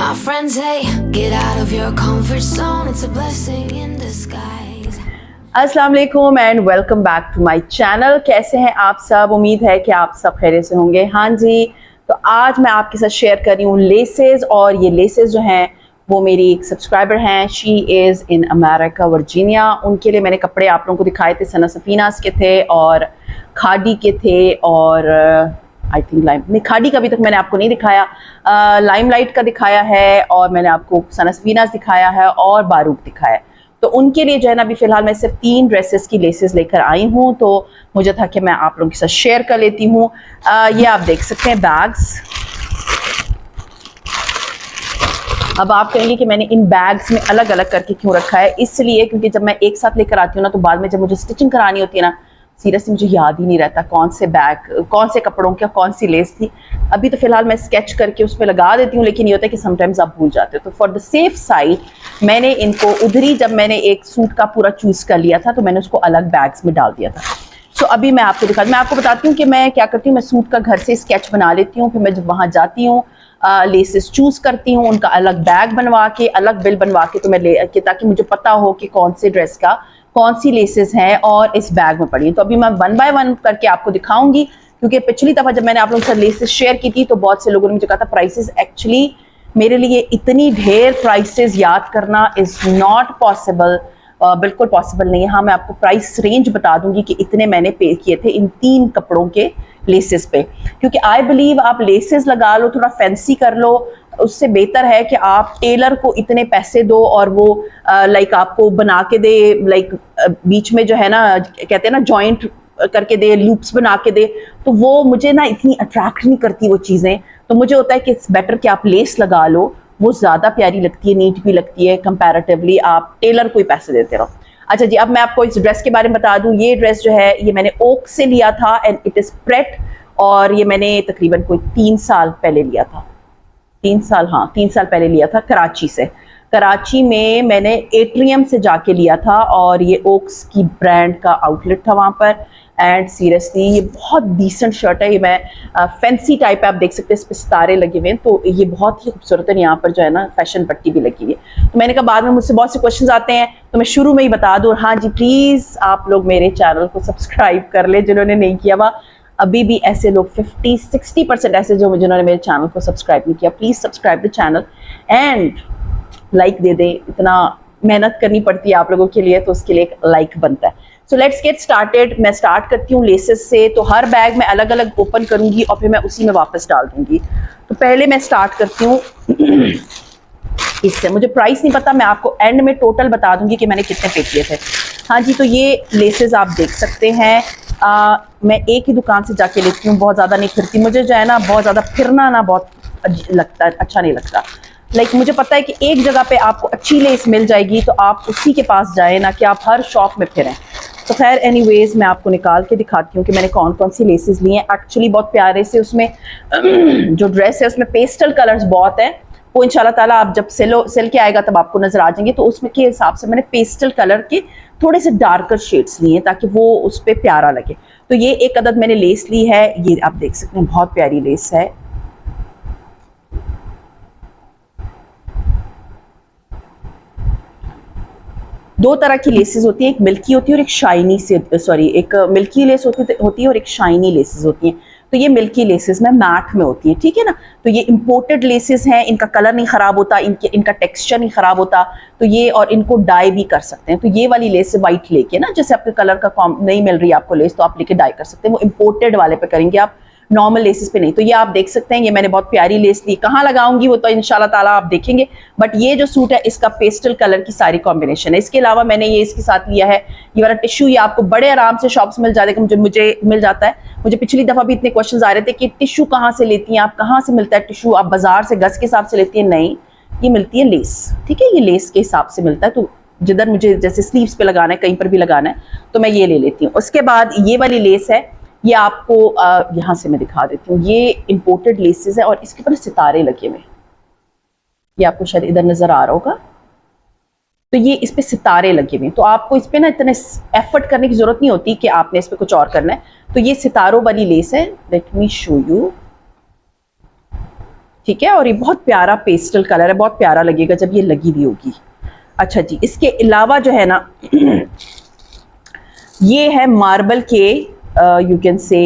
My friends say, get out of your comfort zone. It's a blessing in disguise. अस्सलाम वालेकुम and welcome back to my channel. कैसे हैं आप सब? उम्मीद है कि आप सब खैरियत से होंगे। हाँ जी, तो आज मैं आपके साथ शेयर कर रही हूँ लेसेस, और ये लेसेस जो हैं वो मेरी एक सब्सक्राइबर हैं, she is in America Virginia. उनके लिए मैंने कपड़े आप लोगों को दिखाए थे, सना सफीनास के थे और खादी के थे, और आई थिंक नहीं, खादी का अभी तक मैंने आपको नहीं दिखाया, लाइमलाइट का दिखाया है, और मैंने आपको सना सफीनास दिखाया है और बारूक दिखाया है। तो उनके लिए जो है ना अभी फ़िलहाल मैं सिर्फ 3 ड्रेसेस की लेसेस लेकर आई हूँ, तो मुझे था कि मैं आप लोगों के साथ शेयर कर लेती हूँ। ये आप देख सकते हैं बैग्स। अब आप कहेंगे कि मैंने इन बैग्स में अलग अलग करके क्यों रखा है, इसलिए क्योंकि जब मैं एक साथ लेकर आती हूँ ना, तो बाद में जब मुझे स्टिचिंग करानी होती है ना, सीरियसली मुझे याद ही नहीं रहता कौन से बैग, कौन से कपड़ों की कौन सी लेस थी। अभी तो फिलहाल मैं स्केच करके उस पर लगा देती हूँ, लेकिन ये होता है कि समटाइम्स आप भूल जाते हो। तो फॉर द सेफ साइड मैंने इनको उधरी, जब मैंने एक सूट का पूरा चूज़ कर लिया था तो मैंने उसको अलग बैग्स में डाल दिया था। सो अभी मैं आपको बताती हूँ कि मैं क्या करती हूँ। मैं सूट का घर से स्केच बना लेती हूँ, फिर मैं जब वहाँ जाती हूँ लेसेस चूज़ करती हूँ, उनका अलग बैग बनवा के, अलग बिल बनवा के, तो मैं ले के, ताकि मुझे पता हो कि कौन से ड्रेस का कौन सी लेसेस हैं और इस बैग में पड़ी हैं। तो अभी मैं 1 बाय 1 करके आपको दिखाऊंगी, क्योंकि पिछली दफ़ा जब मैंने आप लोगों के साथ लेसेस शेयर की थी तो बहुत से लोगों ने मुझे कहा था प्राइसेस, एक्चुअली मेरे लिए इतनी ढेर प्राइसेस याद करना इज़ नॉट पॉसिबल, बिल्कुल पॉसिबल नहीं है। हाँ, मैं आपको प्राइस रेंज बता दूंगी कि इतने मैंने पे किए थे इन 3 कपड़ों के लेसेस पे, क्योंकि आई बिलीव आप लेसेस लगा लो, थोड़ा फैंसी कर लो, उससे बेहतर है कि आप टेलर को इतने पैसे दो और वो लाइक आपको बना के दे, लाइक बीच में जो है ना, कहते हैं ना जॉइंट करके दे, लूप्स बना के दे, तो वो मुझे ना इतनी अट्रैक्ट नहीं करती वो चीज़ें। तो मुझे होता है कि इट्स बेटर कि आप लेस लगा लो, वो ज़्यादा प्यारी लगती है, नीट भी लगती है कंपैरेटिवली, आप टेलर को ही पैसे देते रहो। अच्छा जी, अब मैं आपको इस ड्रेस के बारे में बता दूं। ये ड्रेस जो है ये मैंने ओक से लिया था एंड इट इज़ प्रेट, और ये मैंने तकरीबन कोई 3 साल पहले लिया था। 3 साल, हाँ 3 साल पहले लिया था कराची से। कराची में मैंने एट्रियम से जाके लिया था, और ये ओक्स की ब्रांड का आउटलेट था वहाँ पर। एंड सीरियसली ये बहुत डिसेंट शर्ट है। ये मैं फैंसी टाइप है, आप देख सकते हैं इस पर सितारे लगे हुए हैं, तो ये बहुत ही खूबसूरत है। यहाँ पर जो है ना फैशन पट्टी भी लगी हुई है। तो मैंने कहा बाद में मुझसे बहुत से क्वेश्चंस आते हैं, तो मैं शुरू में ही बता दूँ। और हाँ जी, प्लीज़ आप लोग मेरे चैनल को सब्सक्राइब कर ले जिन्होंने नहीं किया हुआ। अभी भी ऐसे लोग 50-60% ऐसे जो जिन्होंने मेरे चैनल को सब्सक्राइब नहीं किया, please subscribe the channel and like they दें। इतना मेहनत करनी पड़ती है आप लोगों के लिए, तो उसके लिए एक लाइक बनता है। So let's get started. मैं स्टार्ट करती हूँ लेसेस से। तो हर बैग में अलग अलग ओपन करूँगी और फिर मैं उसी में वापस डाल दूँगी। तो पहले मैं स्टार्ट करती हूँ इससे। मुझे प्राइस नहीं पता, मैं आपको एंड में टोटल बता दूँगी कि मैंने कितने पे किए थे। हाँ जी, तो ये लेसेस आप देख सकते हैं। मैं एक ही दुकान से जाके लेती हूँ, बहुत ज़्यादा नहीं फिरती। मुझे जो है ना बहुत ज़्यादा फिरना ना बहुत लगता है, अच्छा नहीं लगता। लाइक मुझे पता है कि एक जगह पे आपको अच्छी लेस मिल जाएगी तो आप उसी के पास जाएं, ना कि आप हर शॉप में फिरें। तो खैर एनीवेज मैं आपको निकाल के दिखाती हूँ कि मैंने कौन कौन सी लेसेस ली हैं। एक्चुअली बहुत प्यारे से उसमें जो ड्रेस है उसमें पेस्टल कलर्स बहुत हैं। वो इंशाल्लाह ताला आप जब सेल के आएगा तब आपको नजर आ जाएंगे। तो उसमें के हिसाब से मैंने पेस्टल कलर के थोड़े से डार्कर शेड्स लिए ताकि वो उस पर प्यारा लगे। तो ये एक अदद मैंने लेस ली है, ये आप देख सकते हैं बहुत प्यारी लेस है। दो तरह की लेसेस होती है, एक मिल्की होती है और एक शाइनी से, सॉरी, एक मिल्की लेस होती है और एक शाइनी लेसेस होती हैं। तो ये मिल्की लेसेस में मैट में होती है, ठीक है ना। तो ये इंपोर्टेड लेसेस हैं, इनका कलर नहीं ख़राब होता, इनका टेक्सचर नहीं ख़राब होता। तो ये, और इनको डाई भी कर सकते हैं। तो ये वाली लेस वाइट लेके ना, जैसे आपके कलर का नहीं मिल रही आपको लेस, तो आप लेके डाई कर सकते हैं। वो इंपोर्टेड वाले पे करेंगे आप, नॉर्मल लेसेस पे नहीं। तो ये आप देख सकते हैं, ये मैंने बहुत प्यारी लेस ली। कहाँ लगाऊंगी वो तो इंशाल्लाह ताला आप देखेंगे, बट ये जो सूट है इसका पेस्टल कलर की सारी कॉम्बिनेशन है। इसके अलावा मैंने ये इसके साथ लिया है ये वाला टिश्यू। ये आपको बड़े आराम से शॉप्स मिल जाएगा, मुझे मिल जाता है। मुझे पिछली दफ़ा भी इतने क्वेश्चन आ रहे थे कि टिश्यू कहाँ से लेती हैं आप, कहाँ से मिलता है टिश्यू, आप बाजार से गज के हिसाब से लेती हैं? नहीं, ये मिलती है लेस, ठीक है, ये लेस के हिसाब से मिलता है। तो जिधर मुझे जैसे स्लीव्स पे लगाना है, कहीं पर भी लगाना है, तो मैं ये ले लेती हूँ। उसके बाद ये वाली लेस है, ये आपको यहाँ से मैं दिखा देती हूँ। ये इंपोर्टेड लेसेस है और इसके ऊपर सितारे लगे हुए, ये आपको शायद इधर नजर आ रहा होगा। तो ये इस पे सितारे लगे हुए हैं, तो आपको इस पे ना इतने एफर्ट करने की जरूरत नहीं होती कि आपने इस पे कुछ और करना है। तो ये सितारों वाली लेस है, लेट मी शो यू। ठीक है, और ये बहुत प्यारा पेस्टल कलर है, बहुत प्यारा लगेगा जब ये लगी भी होगी। अच्छा जी, इसके अलावा जो है ना ये है मार्बल के, यू कैन से,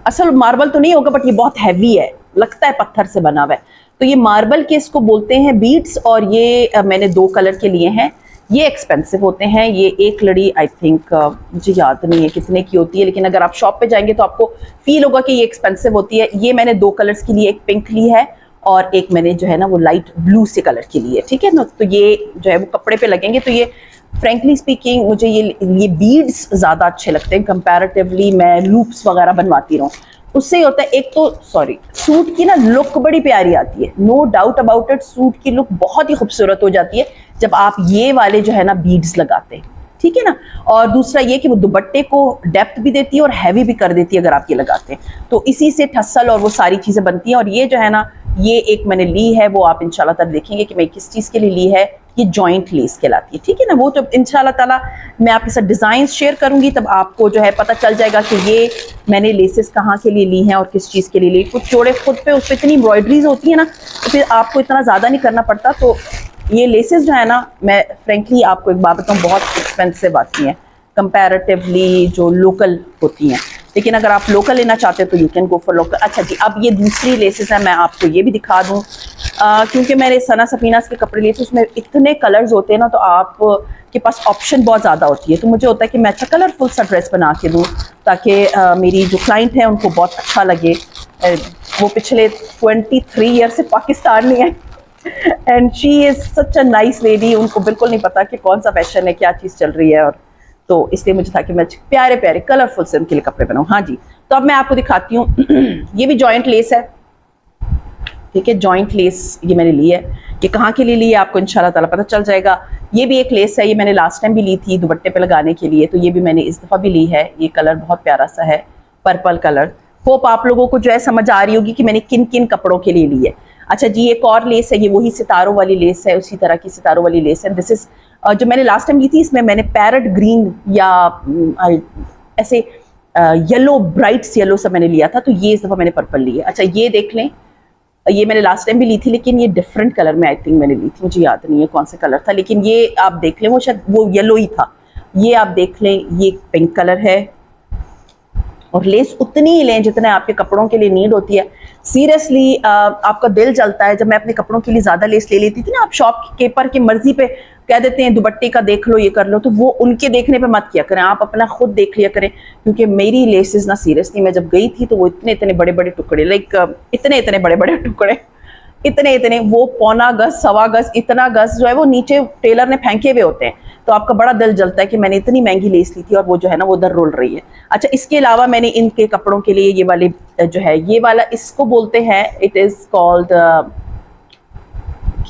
असल मार्बल तो नहीं होगा बट ये बहुत हैवी है, लगता है पत्थर से बना हुआ है। तो ये मार्बल के इसको बोलते हैं बीड्स, और ये मैंने 2 कलर के लिए हैं। ये एक्सपेंसिव होते हैं। ये एक लड़ी आई थिंक मुझे याद नहीं है कितने की होती है, लेकिन अगर आप शॉप पे जाएंगे तो आपको फील होगा कि ये एक्सपेंसिव होती है। ये मैंने 2 कलर्स के लिए, एक पिंक ली है और एक मैंने जो है ना वो लाइट ब्लू से कलर की ली है, ठीक है ना। तो ये जो है वो कपड़े पे लगेंगे। तो ये फ्रेंकली स्पीकिंग मुझे ये बीड्स ज़्यादा अच्छे लगते हैं कंपैरेटिवली मैं लूप्स वगैरह बनवाती रहूँ। उससे ही होता है, एक तो सॉरी, सूट की ना लुक बड़ी प्यारी आती है, no doubt about it. Suit की लुक बहुत ही खूबसूरत हो जाती है जब आप ये वाले जो है ना बीड्स लगाते हैं, ठीक है ना। और दूसरा ये कि वो दुपट्टे को डेप्थ भी देती है और हैवी भी कर देती है अगर आप ये लगाते हैं, तो इसी से ठस्सल और वो सारी चीज़ें बनती हैं। और ये जो है ना, ये एक मैंने ली है, वो आप इंशाल्लाह ताला देखेंगे कि मैं किस चीज़ के लिए ली है। ये जॉइंट लेस कहलाती है, ठीक है ना। वो तो इंशाल्लाह ताला मैं आपके साथ डिज़ाइन शेयर करूंगी, तब आपको जो है पता चल जाएगा कि ये मैंने लेसेस कहाँ के लिए ली हैं और किस चीज़ के लिए ली। कुछ जोड़े खुद पे उस पर इतनी एम्ब्रॉयडरीज होती है ना, तो फिर आपको इतना ज़्यादा नहीं करना पड़ता। तो ये लेसेस जो है ना, मैं फ्रेंकली आपको एक बात बताऊँ, बहुत एक्सपेंसिव आती हैं कंपैरेटिवली जो लोकल होती हैं। लेकिन अगर आप लोकल लेना चाहते हो तो you can go for local. अच्छा जी, अब ये दूसरी लेसेस है, मैं आपको ये भी दिखा दूँ, क्योंकि मैंने सना सफीना के कपड़े लिए थे, उसमें इतने कलर्स होते हैं ना, तो आप के पास ऑप्शन बहुत ज़्यादा होती है। तो मुझे होता है कि मैं अच्छा कलरफुल सा ड्रेस बना के दूँ ताकि मेरी जो क्लाइंट है उनको बहुत अच्छा लगे। वो पिछले 23 ईयर से पाकिस्तान में है and she is such a nice lady. उनको बिल्कुल नहीं पता कि कौन सा फैशन है, क्या चीज़ चल रही है, और तो इसलिए मुझे था कि मैं प्यारे प्यारे कलरफुल से उनके लिए कपड़े बनाऊँ। हाँ जी, तो अब मैं आपको दिखाती हूँ ये भी जॉइंट लेस है, ठीक है। जॉइंट लेस ये मैंने ली है। ये कहाँ के लिए ली है आपको इंशाल्लाह ताला पता चल जाएगा। ये भी एक लेस है, ये मैंने लास्ट टाइम भी ली थी दुपट्टे पे लगाने के लिए, तो ये भी मैंने इस दफ़ा भी ली है। ये कलर बहुत प्यारा सा है, पर्पल कलर। होप आप लोगों को जो है समझ आ रही होगी कि मैंने किन किन कपड़ों के लिए ली है। अच्छा जी, एक और लेस है, ये वही सितारों वाली लेस है, उसी तरह की सितारों वाली लेस है। दिस इज जो मैंने लास्ट टाइम ली थी, इसमें मैंने पैरेट ग्रीन या ऐसे येलो, ब्राइट्स येलो सा मैंने लिया था, तो ये इस दफ़ा मैंने पर्पल ली है। अच्छा ये देख लें, ये मैंने लास्ट टाइम भी ली थी, लेकिन ये डिफरेंट कलर में आई थिंक मैंने ली थी, मुझे याद नहीं है कौन सा कलर था, लेकिन ये आप देख लें, वो शायद वो येलो ही था। ये आप देख लें, ये पिंक कलर है, और लेस उतनी ही लें जितने आपके कपड़ों के लिए नीड होती है। सीरियसली आपका दिल जलता है जब मैं अपने कपड़ों के लिए ज़्यादा लेस ले लेती थी ना। आप शॉप कीपर की मर्जी पे कह देते हैं दुपट्टे का देख लो, ये कर लो, तो वो उनके देखने पे मत किया करें, आप अपना खुद देख लिया करें। क्योंकि मेरी लेसेस ना सीरियसली मैं जब गई थी तो वो इतने इतने बड़े बड़े टुकड़े, लाइक इतने इतने बड़े बड़े टुकड़े, इतने इतने, वो पौना गज, सवा गज, इतना गज जो है वो नीचे टेलर ने फेंके हुए होते हैं। तो आपका बड़ा दिल जलता है कि मैंने इतनी महंगी लेस ली थी और वो जो है ना वो उधर रोल रही है। अच्छा, इसके अलावा मैंने इनके कपड़ों के लिए ये वाले जो है, ये वाला इसको बोलते हैं, इट इज़ कॉल्ड,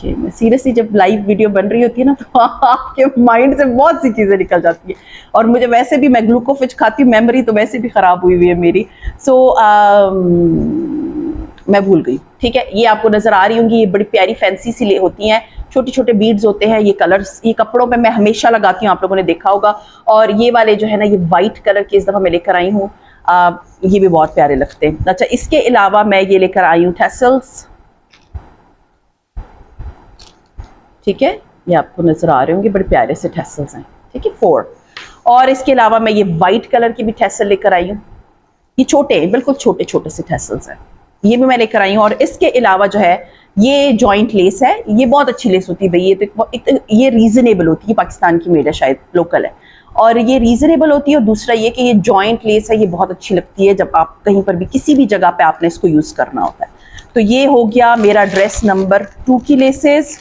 मैं सीरियसली जब लाइव वीडियो बन रही होती है ना तो आपके माइंड से बहुत सी चीज़ें निकल जाती है, और मुझे वैसे भी, मैं ग्लूकोफिज खाती हूँ, मेमोरी तो वैसे भी ख़राब हुई हुई है मेरी। सो मैं भूल गई, ठीक है। ये आपको नज़र आ रही होंगी, ये बड़ी प्यारी फैंसी सी होती हैं, छोटे छोटे बीड्स होते हैं। ये कलर्स, ये कपड़ों पे मैं हमेशा लगाती हूँ, आप लोगों ने देखा होगा। और ये वाले जो है ना, ये वाइट कलर के इस दफ़ा मैं लेकर आई हूँ, ये भी बहुत प्यारे लगते हैं। अच्छा, इसके अलावा मैं ये लेकर आई हूँ टैसल्स, ठीक है। ये आपको नज़र आ रहे होंगे, बड़े प्यारे से टैसल्स हैं, ठीक है, 4। और इसके अलावा मैं ये वाइट कलर की भी टैसल लेकर आई हूँ। ये छोटे, बिल्कुल छोटे छोटे से टैसल्स हैं, ये भी मैं लेकर आई हूँ। और इसके अलावा जो है ये जॉइंट लेस है, ये बहुत अच्छी लेस होती है भाई। ये तो ये रीजनेबल होती है, पाकिस्तान की मेड है, शायद लोकल है, और ये रीजनेबल होती है। और दूसरा ये कि ये जॉइंट लेस है, ये बहुत अच्छी लगती है जब आप कहीं पर भी किसी भी जगह पे आपने इसको यूज़ करना होता है। तो ये हो गया मेरा ड्रेस नंबर 2 की लेसेस।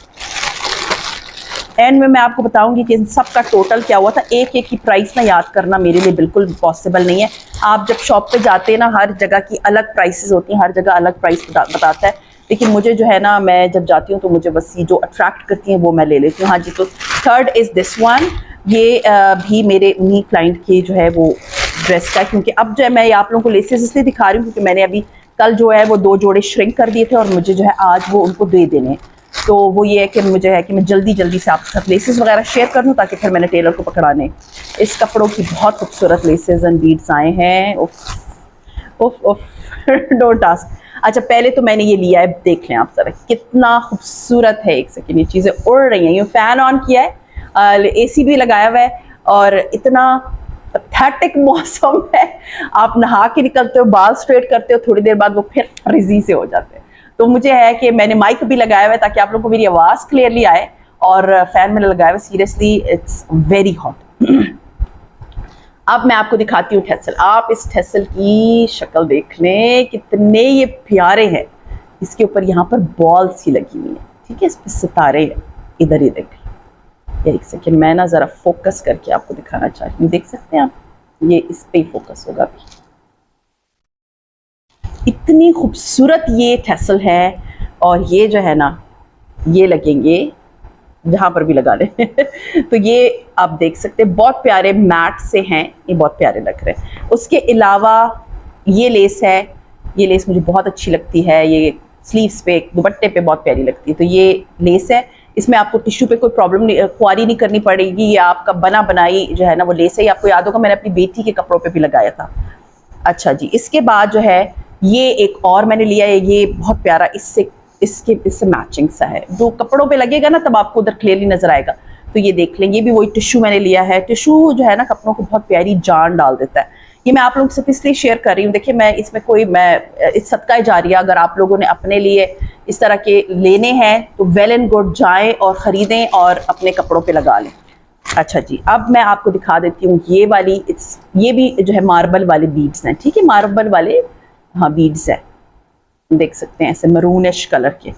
एंड में मैं आपको बताऊंगी कि इन सब का टोटल क्या हुआ था। एक एक की प्राइस ना याद करना मेरे लिए बिल्कुल पॉसिबल नहीं है। आप जब शॉप पे जाते हैं ना, हर जगह की अलग प्राइसेस होती हैं, हर जगह अलग प्राइस बताता है, लेकिन मुझे जो है ना, मैं जब जाती हूँ तो मुझे बस ये जो अट्रैक्ट करती हैं वो मैं ले लेती हूँ। हाँ जी, तो थर्ड इज़ दिस वन। ये भी मेरे उन्हीं क्लाइंट की जो है वो ड्रेस का, क्योंकि अब जो है मैं आप लोगों को लेसेस इसलिए दिखा रही हूँ क्योंकि मैंने अभी कल जो है वो 2 जोड़े श्रिंक कर दिए थे और मुझे जो है आज वो उनको दे देने। तो वो ये है कि मुझे है कि मैं जल्दी जल्दी से आपके साथ लेसेस वगैरह शेयर कर दूँ ताकि फिर मैंने टेलर को पकड़ाने। इस कपड़ों की बहुत खूबसूरत लेसेस एंड बीड्स आए हैं, उफ उफ उफ डोंट आस्क। अच्छा पहले तो मैंने ये लिया है, देख लें आप जरा कितना खूबसूरत है। एक सेकेंड, ये चीज़ें उड़ रही हैं, ये फ़ैन ऑन किया है, एसी भी लगाया हुआ है और इतना पैथेटिक मौसम है। आप नहा के निकलते हो, बाल स्ट्रेट करते हो, थोड़ी देर बाद वो फिर फ्रिजी से हो जाते हैं। तो मुझे है कि मैंने माइक भी लगाया हुआ है ताकि आप लोगों को मेरी आवाज़ क्लियरली आए, और फैन मैंने लगाया हुआ। Seriously it's very hot. अब मैं आपको दिखाती हूँ ठेसल। आप इस ठेसल की शक्ल देख लें, कितने ये प्यारे हैं। इसके ऊपर यहाँ पर बॉल सी लगी हुई है, ठीक है, इस पर सितारे हैं। इधर ही देख लें, एक सेकेंड मैं ना ज़रा फोकस करके आपको दिखाना चाहती हूँ। देख सकते हैं आप, ये इस पे ही फोकस होगा अभी। इतनी खूबसूरत ये ठेसल है, और ये जो है ना, ये लगेंगे जहाँ पर भी लगा लें। तो ये आप देख सकते हैं, बहुत प्यारे मैट से हैं, ये बहुत प्यारे लग रहे हैं। उसके अलावा ये लेस है, ये लेस मुझे बहुत अच्छी लगती है, ये स्लीव्स पे, दुपट्टे पे बहुत प्यारी लगती है। तो ये लेस है, इसमें आपको टिश्यू पे कोई प्रॉब्लम नहीं, क्वारी नहीं करनी पड़ेगी। ये आपका बना बनाई जो है ना वो लेस है। ये आपको याद होगा मैंने अपनी बेटी के कपड़ों पे भी लगाया था। अच्छा जी, इसके बाद जो है ये एक और मैंने लिया है, ये बहुत प्यारा, इससे मैचिंग सा है, जो कपड़ों पे लगेगा ना तब आपको उधर क्लियरली नजर आएगा। तो ये देख लें, ये भी वही टिश्यू मैंने लिया है। टिश्यू जो है ना कपड़ों को बहुत प्यारी जान डाल देता है। ये मैं आप लोगों से इसलिए शेयर कर रही हूँ। देखिए मैं इसमें इस सदका जारिया, अगर आप लोगों ने अपने लिए इस तरह के लेने हैं तो वेल एंड गुड, जाएं और ख़रीदें और अपने कपड़ों पे लगा लें। अच्छा जी, अब मैं आपको दिखा देती हूँ ये वाली, ये भी जो है मार्बल वाले बीड्स हैं, ठीक है, मार्बल वाले हाँ बीड्स हैं, देख सकते हैं ऐसे मरूनिश कलर के।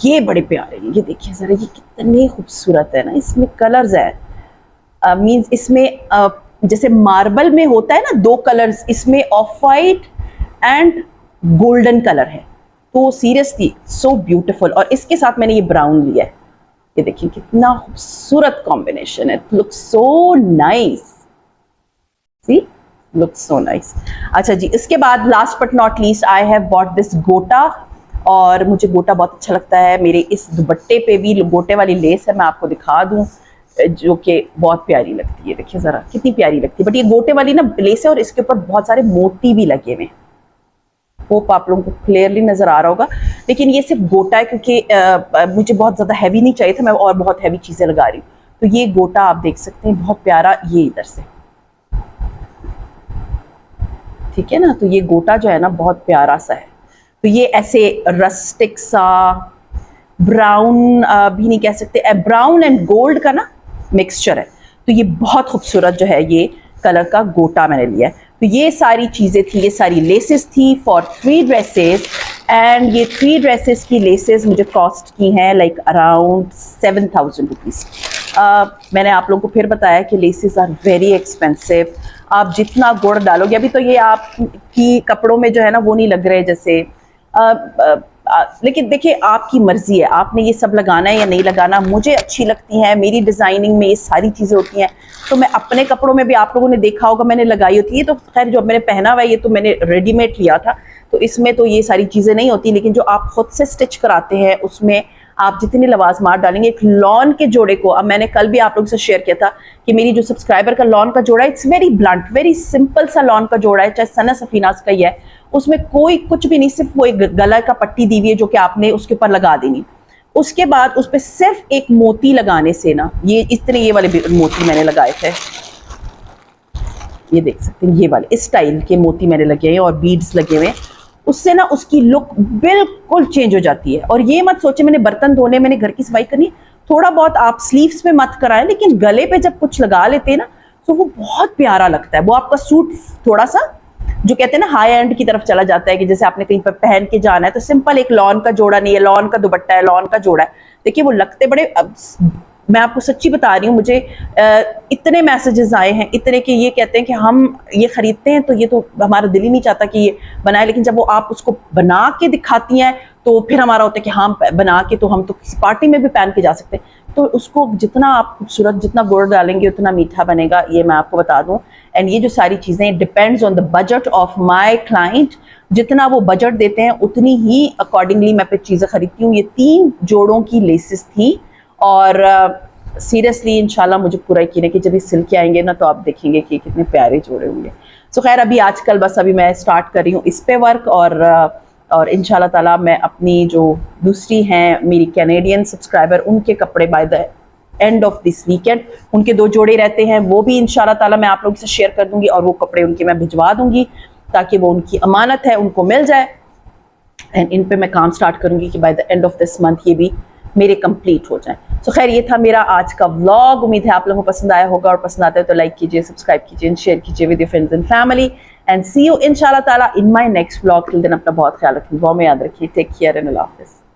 ये बड़े प्यारे हैं, ये देखिए ज़रा, ये कितने खूबसूरत है ना, इसमें कलर्स है। मींस इसमें जैसे मार्बल में होता है ना दो कलर्स, इसमें of white and golden colour है। तो सीरियसली सो ब्यूटीफुल। और इसके साथ मैंने ये ब्राउन लिया है, ये देखिए कितना खूबसूरत कॉम्बिनेशन है, look so nice, see look so nice. अच्छा जी, इसके बाद last but not least I have bought this गोटा, और मुझे गोटा बहुत अच्छा लगता है। मेरे इस दुपट्टे पे भी गोटे वाली लेस है, मैं आपको दिखा दूं, जो कि बहुत प्यारी लगती है। देखिए ज़रा कितनी प्यारी लगती है, बट ये गोटे वाली ना लेस है और इसके ऊपर बहुत सारे मोती भी लगे हुए हैं। होप आप लोगों को क्लियरली नज़र आ रहा होगा, लेकिन ये सिर्फ गोटा है क्योंकि मुझे बहुत ज़्यादा हैवी नहीं चाहिए था, मैं और बहुत हैवी चीज़ें लगा रही हूँ। तो ये गोटा आप देख सकते हैं, बहुत प्यारा, ये इधर से, ठीक है ना। तो ये गोटा जो है ना बहुत प्यारा सा है। तो ये ऐसे रस्टिक सा ब्राउन भी नहीं कह सकते, ब्राउन एंड गोल्ड का ना मिक्सचर है। तो ये बहुत खूबसूरत जो है ये कलर का गोटा मैंने लिया है। तो ये सारी चीज़ें थी, ये सारी लेसेस थी फॉर 3 ड्रेसेस, एंड ये 3 ड्रेसेस की लेसेस मुझे कॉस्ट की हैं लाइक अराउंड 7000 रुपीज़। मैंने आप लोगों को फिर बताया कि लेसेस आर वेरी एक्सपेंसिव। आप जितना गुड़ डालोगे, अभी तो ये आपकी कपड़ों में जो है ना वो नहीं लग रहे जैसे, लेकिन देखिए आपकी मर्जी है, आपने ये सब लगाना है या नहीं लगाना। मुझे अच्छी लगती हैं, मेरी डिज़ाइनिंग में ये सारी चीज़ें होती हैं, तो मैं अपने कपड़ों में भी, आप लोगों ने देखा होगा मैंने लगाई होती है। तो खैर जो मैंने पहना हुआ है ये तो मैंने रेडीमेड लिया था, तो इसमें तो ये सारी चीज़ें नहीं होती, लेकिन जो आप खुद से स्टिच कराते हैं उसमें आप जितनी लवाजमात डालेंगे। एक लॉन के जोड़े को, अब मैंने कल भी आप लोगों से शेयर किया था कि मेरी जो सब्सक्राइबर का लॉन का जोड़ा है, it's very blunt, very simple सा लॉन का जोड़ा है, चाहे सना सफीनाज का ही है, उसमें कोई कुछ भी नहीं, सिर्फ वो एक गला का पट्टी दी हुई है जो कि आपने उसके ऊपर लगा देनी। उसके बाद उस पर सिर्फ एक मोती लगाने से ना, ये इतने ये वाले मोती मैंने लगाए थे, ये देख सकते हैं, ये वाले इस स्टाइल के मोती मैंने लगे हैं और बीड्स लगे हुए हैं, उससे ना उसकी लुक बिल्कुल चेंज हो जाती है। और ये मत सोचे मैंने बर्तन धोने, मैंने घर की सफाई करनी, थोड़ा बहुत आप स्लीव्स में मत कराएं, लेकिन गले पे जब कुछ लगा लेते हैं ना तो वो बहुत प्यारा लगता है। वो आपका सूट थोड़ा सा जो कहते हैं ना हाई एंड की तरफ चला जाता है, कि जैसे आपने कहीं पर पहन के जाना है तो सिंपल एक लॉन का जोड़ा नहीं है, लॉन का दुपट्टा है, लॉन का जोड़ा है, देखिए वो लगते बड़े। मैं आपको सच्ची बता रही हूँ, मुझे इतने मैसेजेस आए हैं, इतने कि ये कहते हैं कि हम ये खरीदते हैं तो ये तो हमारा दिल ही नहीं चाहता कि ये बनाए, लेकिन जब वो आप उसको बना के दिखाती हैं तो फिर हमारा होता है कि हाँ बना के तो हम तो किसी पार्टी में भी पहन के जा सकते हैं। तो उसको जितना आप खूबसूरत, जितना गुड़ डालेंगे उतना मीठा बनेगा, ये मैं आपको बता दूं। एंड ये जो सारी चीज़ें depends on the budget of my client, जितना वो बजट देते हैं उतनी ही अकॉर्डिंगली मैं फिर चीज़ें खरीदती हूँ। ये 3 जोड़ों की लेसेस थी, और सीरियसली इंशाल्लाह मुझे पूरा यकीन है कि जब ये सिल के आएंगे ना तो आप देखेंगे कि कितने प्यारे जोड़े होंगे। सो खैर अभी आजकल बस अभी मैं स्टार्ट कर रही हूँ इस पे वर्क, और और इंशाल्लाह ताला मैं अपनी जो दूसरी हैं मेरी कैनेडियन सब्सक्राइबर, उनके कपड़े by the end of this weekend, उनके 2 जोड़े रहते हैं, वो भी इंशाल्लाह ताला मैं आप लोगों से शेयर कर दूंगी और वो कपड़े उनके मैं भिजवा दूंगी ताकि वो उनकी अमानत है उनको मिल जाए। एंड इन पे मैं काम स्टार्ट करूंगी कि by the end of this month ये भी मेरे कंप्लीट हो जाए। तो खैर ये था मेरा आज का व्लॉग, उम्मीद है आप लोगों को पसंद आया होगा, और पसंद आता है तो लाइक कीजिए, सब्सक्राइब कीजिए, शेयर कीजिए with your friends and family, and see you इंशाल्लाह ताला in my next vlog. Till then अपना बहुत ख्याल रखिए, दुआ में याद रखिए, टेक केयर एंड अल्लाह हाफिज़।